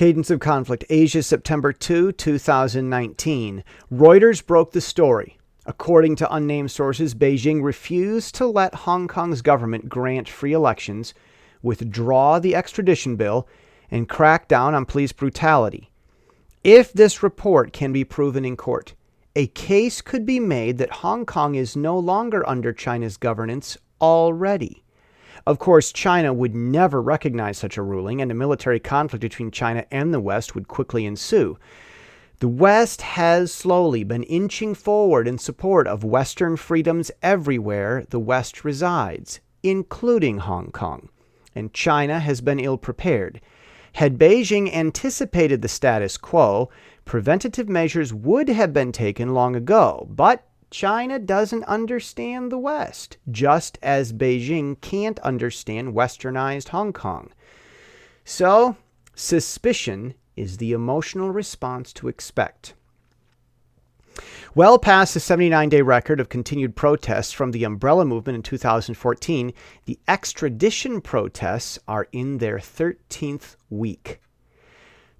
Cadence of Conflict, Asia, September 2019. Reuters broke the story. According to unnamed sources, Beijing refused to let Hong Kong's government grant free elections, withdraw the extradition bill, and crack down on police brutality. If this report can be proven in court, a case could be made that Hong Kong is no longer under China's governance already. Of course, China would never recognize such a ruling, and a military conflict between China and the West would quickly ensue. The West has slowly been inching forward in support of Western freedoms everywhere the West resides, including Hong Kong. And China has been ill-prepared. Had Beijing anticipated the status quo, preventative measures would have been taken long ago. But China doesn't understand the West, just as Beijing can't understand westernized Hong Kong. So, suspicion is the emotional response to expect. Well past the 79-day record of continued protests from the Umbrella Movement in 2014, the extradition protests are in their 13th week.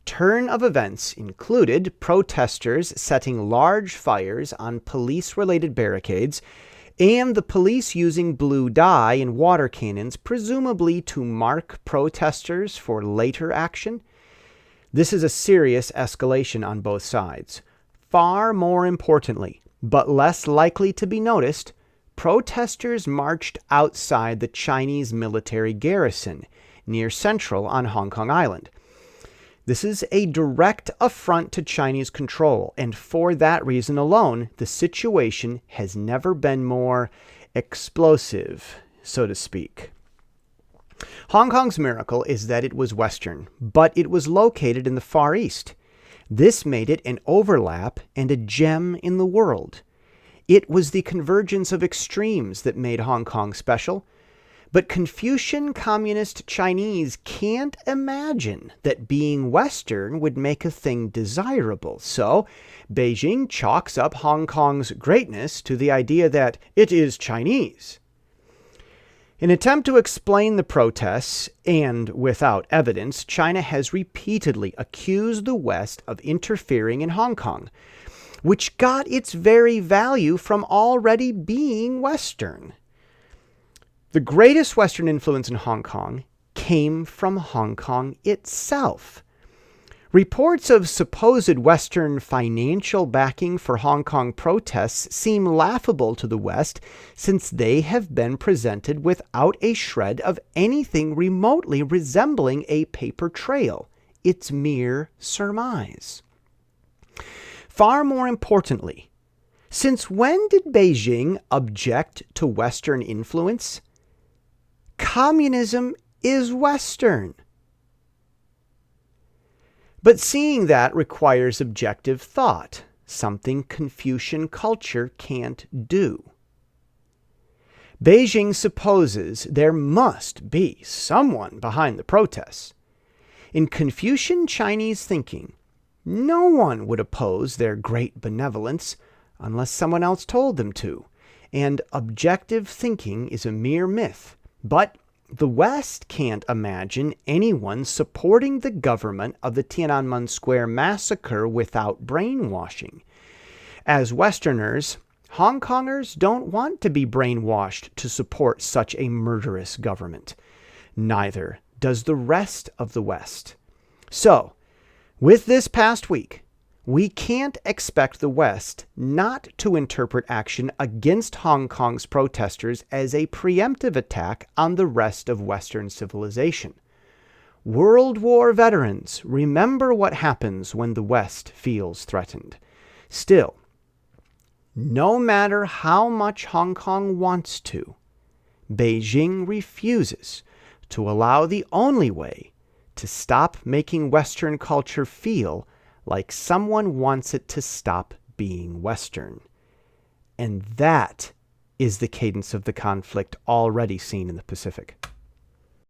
Turn of events included protesters setting large fires on police-related barricades and the police using blue dye and water cannons, presumably to mark protesters for later action. This is a serious escalation on both sides. Far more importantly, but less likely to be noticed, protesters marched outside the Chinese military garrison near Central on Hong Kong Island. This is a direct affront to Chinese control, and for that reason alone, the situation has never been more explosive, so to speak. Hong Kong's miracle is that it was Western, but it was located in the Far East. This made it an overlap and a gem in the world. It was the convergence of extremes that made Hong Kong special. But Confucian Communist Chinese can't imagine that being Western would make a thing desirable. So Beijing chalks up Hong Kong's greatness to the idea that it is Chinese. In an attempt to explain the protests, and without evidence, China has repeatedly accused the West of interfering in Hong Kong, which got its very value from already being Western. The greatest Western influence in Hong Kong came from Hong Kong itself. Reports of supposed Western financial backing for Hong Kong protests seem laughable to the West, since they have been presented without a shred of anything remotely resembling a paper trail. It's mere surmise. Far more importantly, since when did Beijing object to Western influence? Communism is Western. But seeing that requires objective thought, something Confucian culture can't do. Beijing supposes there must be someone behind the protests. In Confucian Chinese thinking, no one would oppose their great benevolence unless someone else told them to, and objective thinking is a mere myth. But the West can't imagine anyone supporting the government of the Tiananmen Square massacre without brainwashing. As Westerners, Hong Kongers don't want to be brainwashed to support such a murderous government. Neither does the rest of the West. So, with this past week, we can't expect the West not to interpret action against Hong Kong's protesters as a preemptive attack on the rest of Western civilization. World War veterans remember what happens when the West feels threatened. Still, no matter how much Hong Kong wants to, Beijing refuses to allow the only way to stop making Western culture feel like someone wants it to stop being Western. And that is the cadence of the conflict already seen in the Pacific.